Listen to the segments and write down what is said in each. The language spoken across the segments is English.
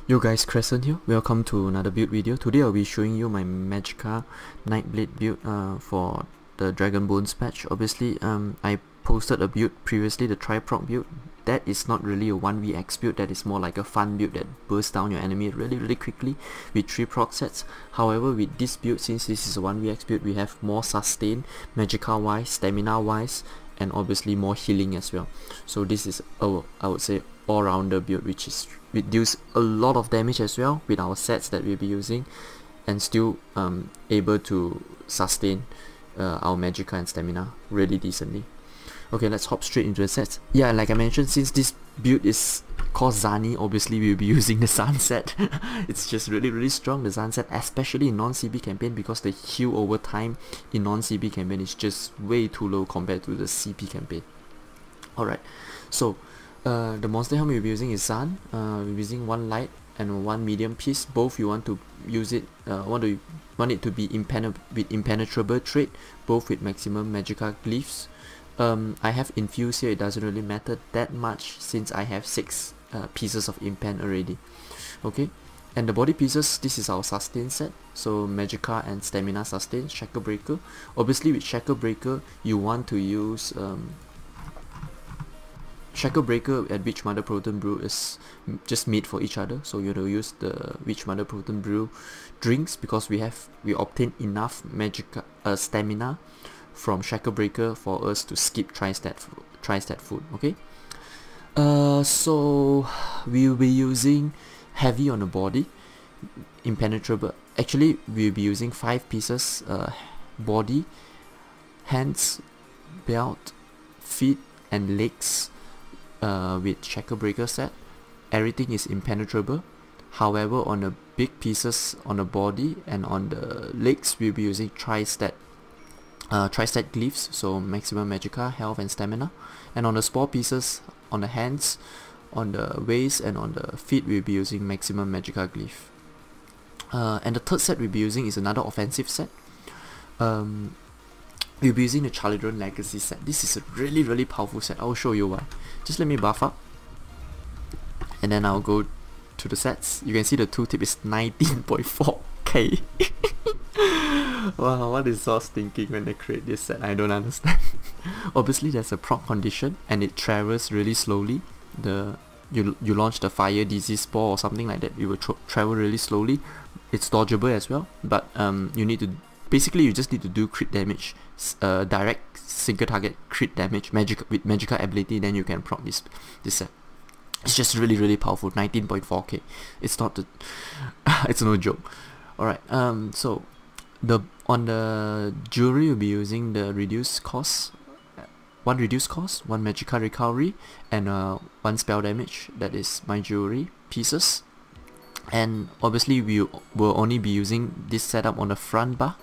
Yo guys, Crescent here. Welcome to another build video. Today I'll be showing you my Magicka Nightblade build for the Dragon Bones patch. Obviously, I posted a build previously, the tri-proc build. That is not really a 1vx build, that is more like a fun build that bursts down your enemy really quickly with 3 proc sets. However, with this build, since this is a 1vx build, we have more sustain, Magicka wise, stamina wise, and obviously more healing as well. So this is I would say all-rounder build, which is reduce a lot of damage as well with our sets that we'll be using, and still able to sustain our Magicka and stamina really decently. Okay, let's hop straight into the sets. Yeah, like I mentioned, since this build is called Zaanie, obviously we'll be using the Sunset. It's just really strong, the Sunset, especially in non-CB campaign, because the heal over time in non-CB campaign is just way too low compared to the CP campaign. Alright, so the monster helmet we'll be using is Zaanie. We'll be using 1 light and 1 medium piece. Both you want to use it, want it to be with impenetrable trait, both with maximum Magicka glyphs. I have infused here, it doesn't really matter that much since I have 6 pieces of impen already. Okay, and the body pieces, this is our sustain set, so Magicka and stamina sustain, Shackle Breaker. Obviously with Shackle Breaker you want to use Shackle Breaker and Witch Mother Proton Brew is just made for each other, so you have to use the Witch Mother Proton Brew drinks because we obtain enough Magicka stamina from Shackle Breaker for us to skip tri-stat food. Okay, so we'll be using heavy on the body, impenetrable. Actually we'll be using 5 pieces, body, hands, belt, feet and legs. With Shackle Breaker set, everything is impenetrable. However, on the big pieces on the body and on the legs, we'll be using tri-stat glyphs, so maximum Magicka, health and stamina. And on the small pieces, on the hands, on the waist and on the feet, we'll be using maximum Magicka glyph. And the third set we'll be using is another offensive set. We'll be using the Chalidron Legacy set. This is a really powerful set. I'll show you why. Just let me buff up, and then I'll go to the sets. You can see the tooltip is 19.4k. Wow, what is Sauce thinking when they create this set? I don't understand. Obviously there's a proc condition and it travels really slowly. You launch the fire disease spore or something like that, it will travel really slowly. It's dodgeable as well, but you need to basically, you just need to do crit damage, direct single target crit damage with Magicka ability, then you can proc this set. It's just really powerful. 19.4k. It's not it's no joke. Alright, so on the jewelry we'll be using the reduced cost, 1 reduced cost, 1 Magicka recovery, and 1 spell damage. That is my jewelry pieces. And obviously we will only be using this setup on the front bar.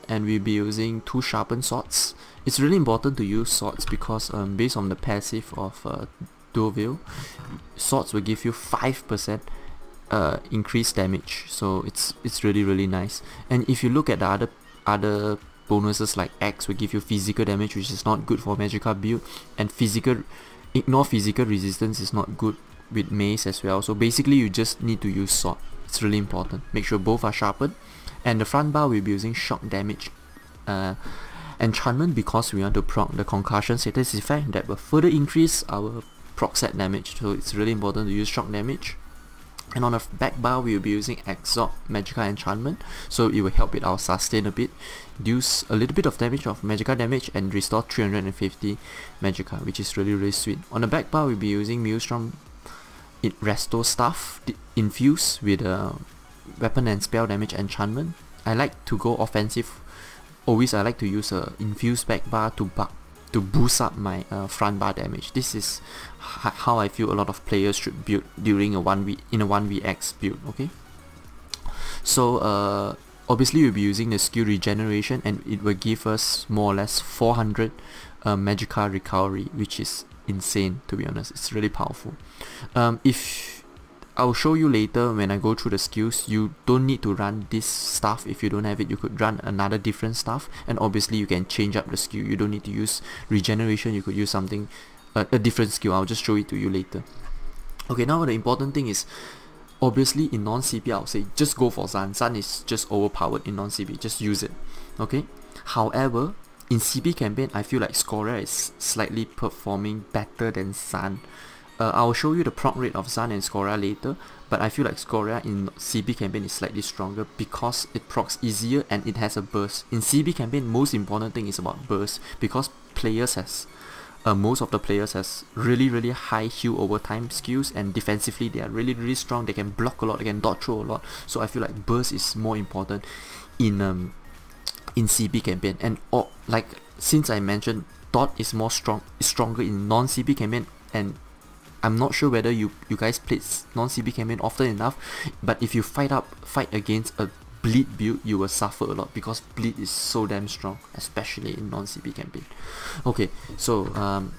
And we'll be using 2 sharpened swords. It's really important to use swords because based on the passive of Dual, swords will give you 5% increased damage, so it's really nice. And if you look at the other bonuses, like X will give you physical damage, which is not good for Magicka build, and ignore physical resistance is not good with mace as well. So basically you just need to use sword. It's really important. Make sure both are sharpened. And the front bar we'll be using shock damage enchantment because we want to proc the concussion status effect that will further increase our proc set damage, so it's really important to use shock damage. And on the back bar we'll be using Exalt Magicka enchantment, so it will help with our sustain a bit, reduce a little bit of damage of Magicka damage and restore 350 Magicka, which is really sweet. On the back bar we'll be using Maelstrom resto staff infused with weapon and spell damage enchantment. I like to go offensive. Always I like to use a infused back bar to boost up my front bar damage. This is how I feel a lot of players should build during a 1vx build. Okay, so obviously we'll be using the skill regeneration, and it will give us more or less 400 Magicka recovery, which is insane, to be honest. It's really powerful. I'll show you later when I go through the skills. You don't need to run this stuff. If you don't have it, you could run another different stuff, and obviously you can change up the skill. You don't need to use regeneration, you could use something a different skill. I'll just show it to you later. Okay, now the important thing is, obviously in non-CP, I would say just go for Zan. Zan is just overpowered in non-CP, just use it. Okay. However, in CP campaign, I feel like Scoria is slightly performing better than Zan. I'll show you the proc rate of Zan and Scoria later, but I feel like Scoria in CP campaign is slightly stronger because it procs easier and it has a burst. In CP campaign, most important thing is about burst, because players has most of the players has really high heal over time skills, and defensively they are really strong. They can block a lot, they can dodge throw a lot. So I feel like burst is more important in CP campaign. And like since I mentioned, dot is stronger in non-CP campaign, and I'm not sure whether you guys played non-CP campaign often enough, but if you fight against a bleed build, you will suffer a lot because bleed is so damn strong, especially in non-CP campaign. Okay, so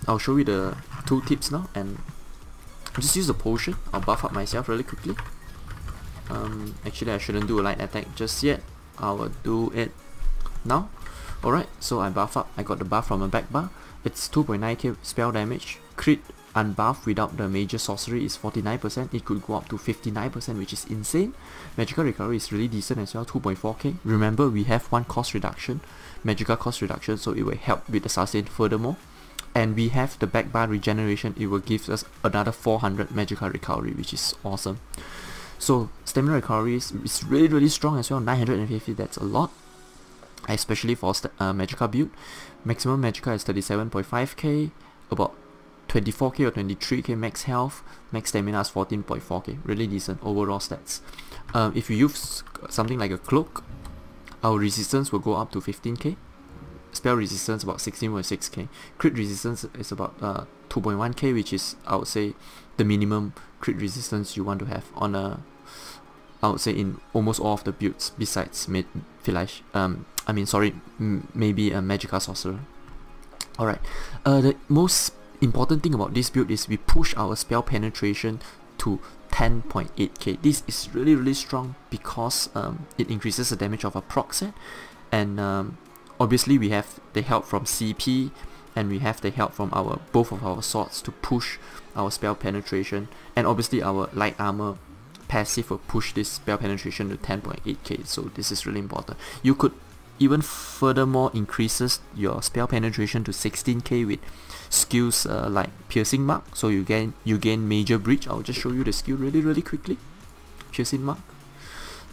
I'll show you the 2 tips now, and I'll just use the potion. I'll buff up myself really quickly. Actually I shouldn't do a light attack just yet. I will do it now. Alright, so I buff up. I got the buff from a back bar. It's 2.9k spell damage. Crit unbuff without the major sorcery is 49%. It could go up to 59%, which is insane. Magicka recovery is really decent as well, 2.4k. Remember, we have 1 cost reduction, Magicka cost reduction, so it will help with the sustain furthermore. And we have the back bar regeneration. It will give us another 400 Magicka recovery, which is awesome. So stamina recovery is really strong as well, 950. That's a lot, especially for Magicka build. Maximum Magicka is 37.5k, about 24k or 23k max health. Max stamina is 14.4k. Really decent overall stats. If you use something like a cloak, our resistance will go up to 15k. Spell resistance about 16.6k. Crit resistance is about 2.1k, which is, I would say, the minimum crit resistance you want to have on a, I would say, in almost all of the builds besides maybe a Magicka sorcerer. Alright, the most important thing about this build is we push our spell penetration to 10.8k. This is really strong because it increases the damage of a proc set, and obviously we have the help from CP, and we have the help from both of our swords to push our spell penetration, and obviously our light armor passive will push this spell penetration to 10.8k. so this is really important. You could even furthermore increases your spell penetration to 16k with skills like piercing mark, so you gain major breach. I'll just show you the skill really quickly. Piercing mark,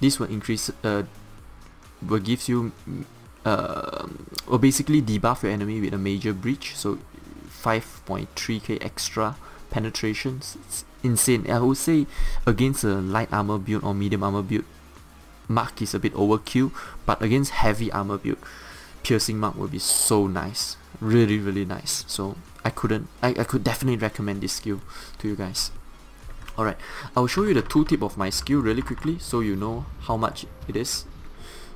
this will increase will gives you will basically debuff your enemy with a major breach, so 5.3k extra penetration. It's insane. I would say against a light armor build or medium armor build, mark is a bit overkill, but against heavy armor build, piercing mark will be so nice, really nice. So I could definitely recommend this skill to you guys. Alright, I'll show you the 2 tip of my skill really quickly so you know how much it is.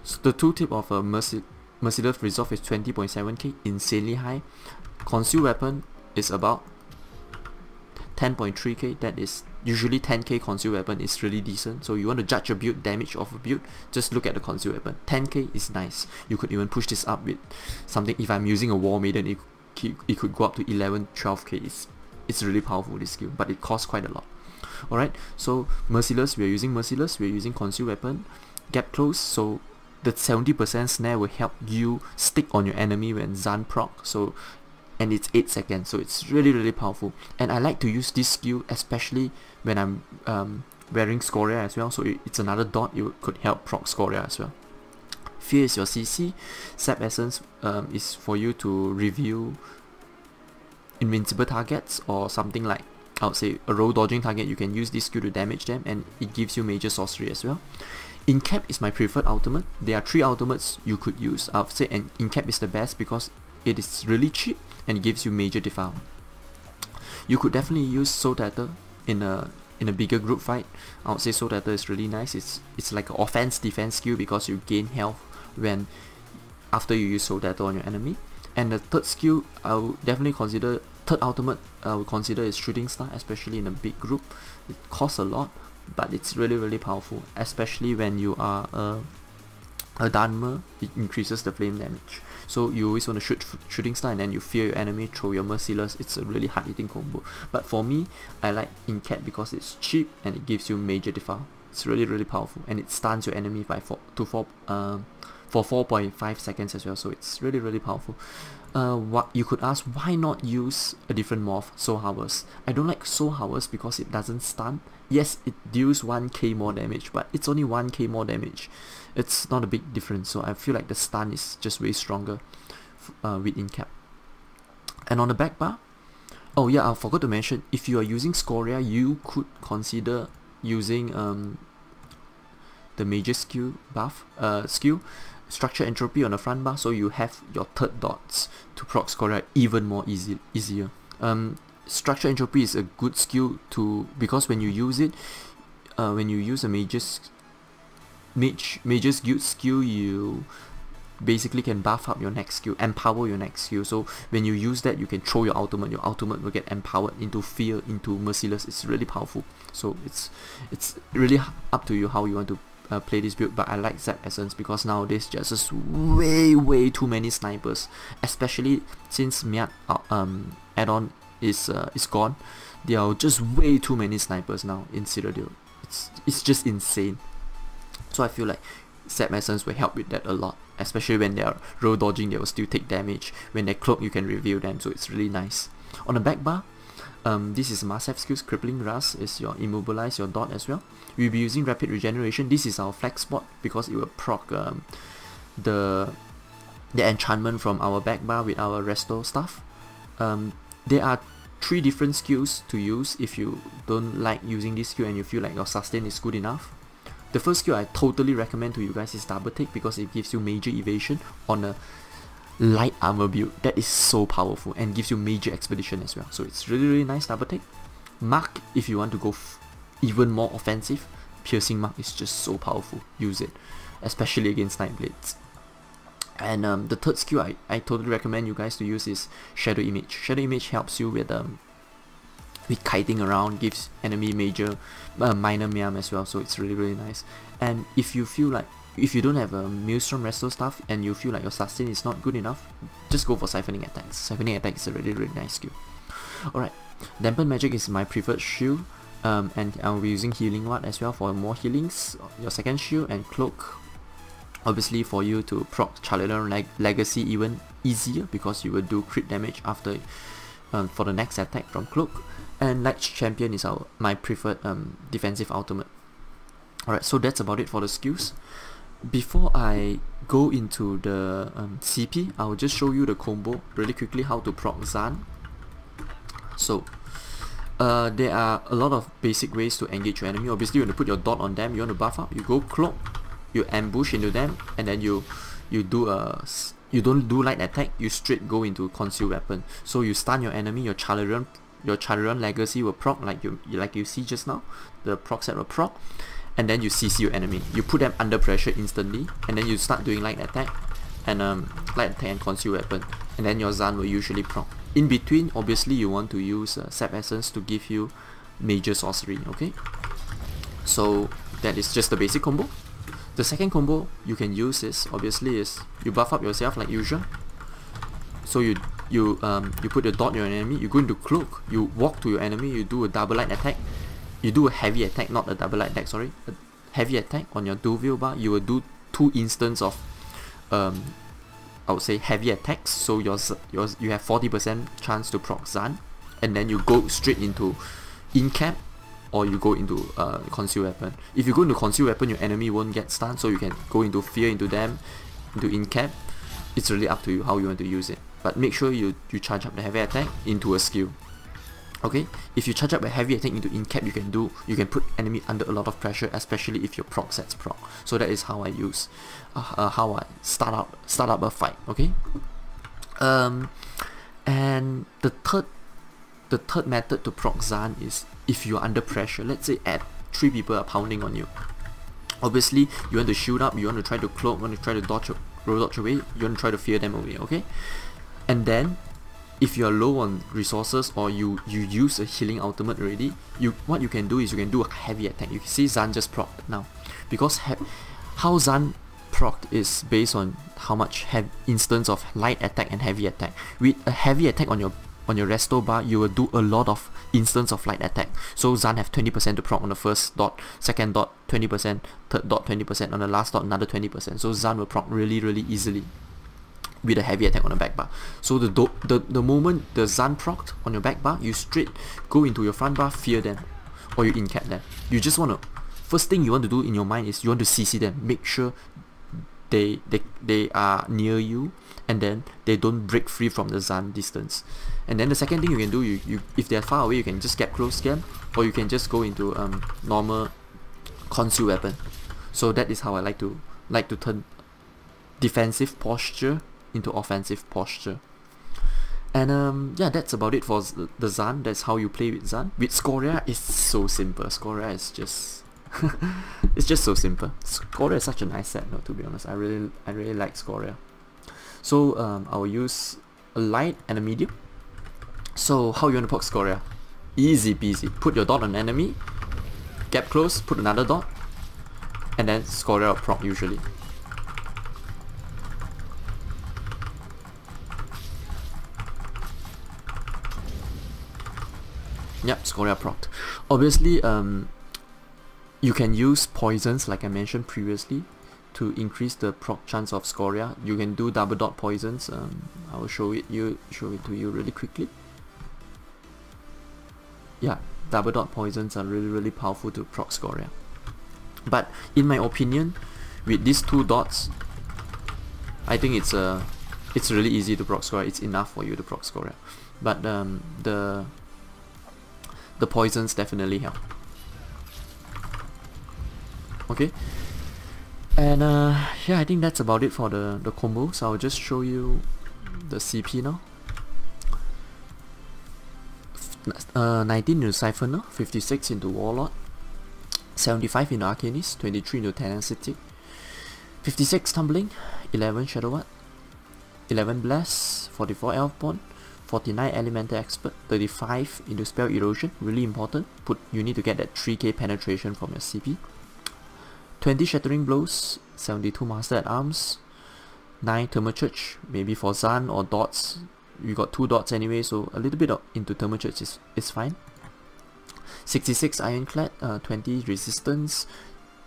So the 2 tip of a Merciless Resolve is 20.7k, insanely high. Conceal weapon is about 10.3k, that is usually 10k conceal weapon is really decent. So you want to judge a build, damage of a build, just look at the conceal weapon. 10k is nice. You could even push this up with something. If I'm using a War Maiden, it could go up to 11, 12k. It's really powerful, this skill, but it costs quite a lot. Alright, so Merciless, we're using conceal weapon. Gap close, so the 70% snare will help you stick on your enemy when Zan proc, so, and it's 8 seconds, so it's really powerful. And I like to use this skill especially when I'm wearing Scoria as well, so it's another dot. It could help proc Scoria as well. Fear is your CC. Sap Essence is for you to review invincible targets or something like, I would say, a roll dodging target. You can use this skill to damage them, and it gives you major sorcery as well. Incap is my preferred ultimate. There are 3 ultimates you could use, I would say, and Incap is the best because it is really cheap and gives you major defile. You could definitely use Soul Tather in a bigger group fight. I would say Soul Tather is really nice. It's like an offense defense skill because you gain health when after you use Soul Tather on your enemy. And the third skill, I would definitely consider, third ultimate I would consider is Shooting Star, especially in a big group. It costs a lot, but it's really powerful, especially when you are A Dharma, it increases the flame damage. So you always want to shoot shooting star and then you fear your enemy, throw your merciless. It's a really hard hitting combo. But for me, I like Incat because it's cheap and it gives you major defile. It's really powerful and it stuns your enemy by 4 for 4.5 seconds as well. So it's really powerful. What you could ask, why not use a different morph, Soul Harvest? I don't like Soul Harvest because it doesn't stun. Yes, it deals 1k more damage, but it's only 1k more damage. It's not a big difference, so I feel like the stun is just way stronger with Incap. And on the back bar, oh yeah, I forgot to mention, if you are using Scoria, you could consider using the major skill buff, Structure Entropy on the front bar, so you have your third dots to proc Scoria even more easier. Structure Entropy is a good skill because when you use it, when you use a Mage's Guild skill, you basically can buff up your next skill, empower your next skill. So when you use that, you can throw your ultimate will get empowered into fear, into merciless. It's really powerful. So it's really up to you how you want to play this build, but I like Zap Essence because nowadays there's just way too many snipers, especially since Miat add-on is gone. There are just way too many snipers now in Citadel. It's just insane. So I feel like Zap Essence will help with that a lot, especially when they are roll dodging, they will still take damage. When they cloak, you can reveal them, so it's really nice. On the back bar, this is must-have skills. Crippling Rust is your immobilize your dot as well. We'll be using Rapid Regeneration. This is our flex spot because it will proc the enchantment from our back bar with our resto stuff. There are 3 different skills to use if you don't like using this skill and you feel like your sustain is good enough. The first skill I totally recommend to you guys is Double Take because it gives you major evasion on a light armor build. That is so powerful and gives you major expedition as well. So it's really nice Double Take. Mark, if you want to go even more offensive, Piercing Mark is just so powerful. Use it, especially against Nightblades. And the third skill I totally recommend you guys to use is Shadow Image. Shadow Image helps you with kiting around, gives enemy minor miam as well, so it's really nice. And if you feel like, if you don't have a Maelstrom Resto stuff and you feel like your sustain is not good enough, just go for Siphoning Attacks. Siphoning Attack is a really nice skill. Alright, Dampen Magic is my preferred shield, and I'll be using Healing Ward as well for more healings, your second shield, and Cloak obviously for you to proc Chalilan Legacy even easier because you will do crit damage after for the next attack from Cloak. And Knight Champion is my preferred defensive ultimate. Alright, so that's about it for the skills. Before I go into the CP, I'll just show you the combo really quickly, how to proc Zan. So there are a lot of basic ways to engage your enemy. Obviously you want to put your dot on them, you want to buff up, you go Cloak, you ambush into them, and then you don't do light attack, you straight go into Conceal Weapon. So you stun your enemy, your Chalilan Legacy will proc like you see just now, the proc set will proc, and then you CC your enemy. You put them under pressure instantly, and then you start doing light attack and Conceal Weapon, and then your Zan will usually proc. In between, obviously you want to use Sap Essence to give you major sorcery, okay? So that is just the basic combo. The second combo you can use is you buff up yourself like usual. So you put the dot on your enemy, you go into Cloak, you walk to your enemy, you do a double light attack, you do a heavy attack, not a double light attack, sorry, a heavy attack on your Duville bar. You will do 2 instants of I would say heavy attacks, so you have 40% chance to proc Zan, and then you go straight into Incap, or you go into Conceal Weapon. If you go into Conceal Weapon, your enemy won't get stunned, so you can go into Fear into them, into Incap. It's really up to you how you want to use it. But make sure you charge up the heavy attack into a skill. Okay? If you charge up a heavy attack into Incap, you can put enemy under a lot of pressure, especially if your proc sets proc. So that is how I use how I start up a fight, okay? And the third method to proc Zan is if you're under pressure. Let's say 3 people are pounding on you. Obviously, you want to shield up, you want to try to cloak, you want to try to roll dodge away, you want to try to fear them away, okay? And then, if you're low on resources or you use a healing ultimate already, what you can do is you can do a heavy attack. You can see Zan just proc now. Because how Zan proc is based on how much instance of light attack and heavy attack. With a heavy attack on your resto bar, you will do a lot of instance of light attack. So Zaan have 20% to proc on the first dot, second dot 20%, third dot 20%, on the last dot another 20%. So Zaan will proc really easily with a heavy attack on the back bar. So the moment the Zaan proc on your back bar, you straight go into your front bar, fear them, or you in-cap them. You just want to, first thing you want to do in your mind is you want to CC them, make sure they are near you, and then they don't break free from the Zaan distance. And then the second thing you can do, you if they're far away, you can just get close scam, or you can just go into normal conceal weapon. So that is how I like to turn defensive posture into offensive posture. And yeah, that's about it for the Zaan. That's how you play with Zaan. With Scoria, it's so simple. Scoria is just it's just so simple. Scoria is such a nice set, no, to be honest. I really like Scoria. So I will use a light and a medium. So how you want to proc Scoria? Easy peasy. Put your dot on enemy, gap close, put another dot, and then Scoria will proc usually. Yep, Scoria proc. Obviously, you can use poisons like I mentioned previously to increase the proc chance of Scoria. You can do double dot poisons. I will show it to you really quickly. Yeah, double dot poisons are really powerful to proc Scoria. But in my opinion, with these two dots, I think it's really easy to proc Scoria. It's enough for you to proc Scoria. But the poisons definitely help. Okay, and yeah, I think that's about it for the combos. I'll just show you the CP now. 19 into Siphoner, 56 into Warlord, 75 into Arcanist, 23 into Tenacity, 56 Tumbling, 11 Shadow Ward, 11 Blast, 44 Elfborn, 49 Elemental Expert, 35 into Spell Erosion, really important. You need to get that 3k penetration from your CP. 20 Shattering Blows, 72 Master at Arms, 9 Thermal Church, maybe for Zaan or dots. You got 2 dots anyway, so a little bit into Thermal Church is fine. 66 Ironclad, 20 Resistance,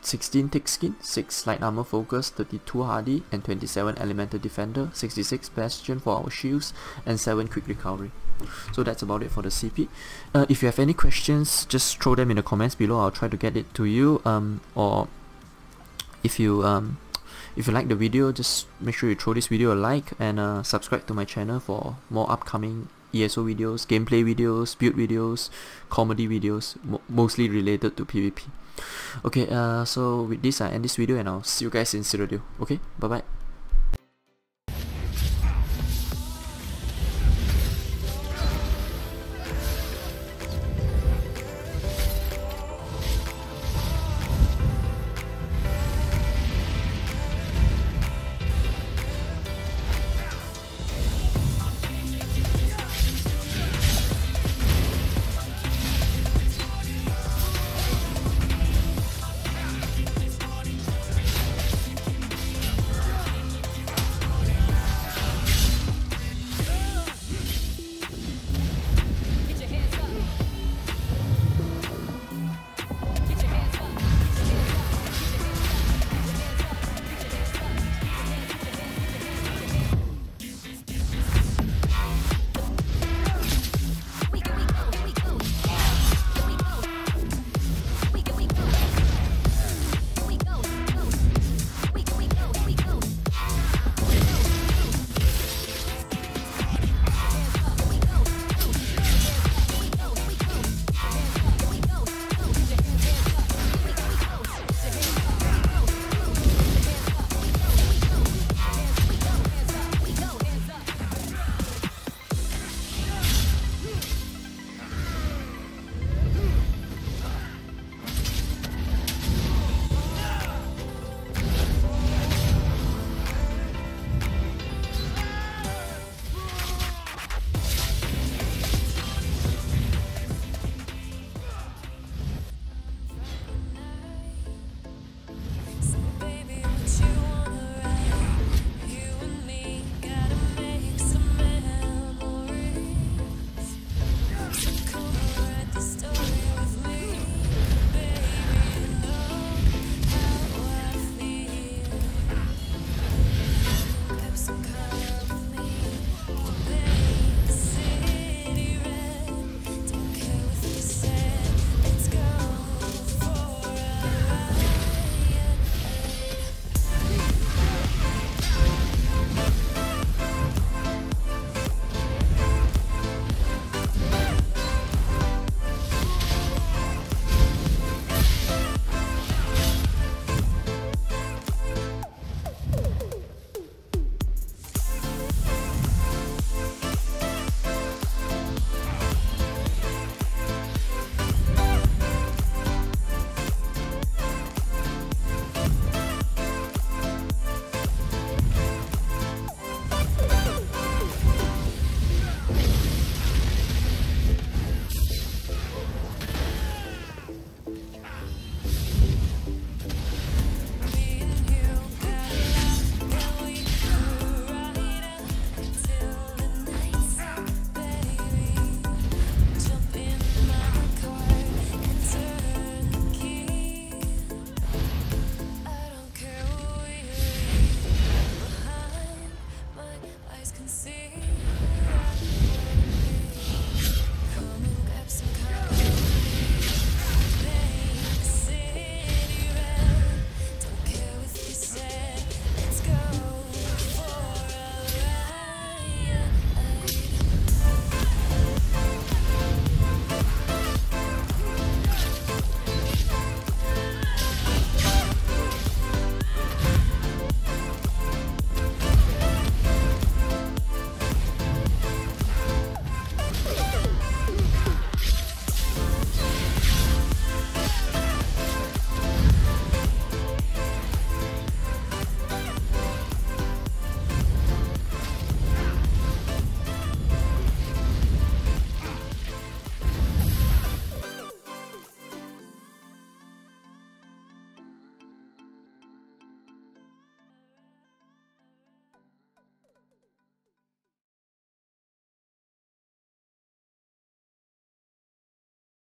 16 Thick Skin, 6 Light Armor Focus, 32 Hardy, and 27 Elemental Defender, 66 Bastion for our shields, and 7 Quick Recovery. So that's about it for the CP. If you have any questions, just throw them in the comments below. I'll try to get it to you. Or if you like the video, just make sure you throw this video a like, and subscribe to my channel for more upcoming ESO videos, gameplay videos, build videos, comedy videos, mostly related to PvP. Okay, so with this I end this video, and I'll see you guys in Cyrodiil. Okay, bye bye.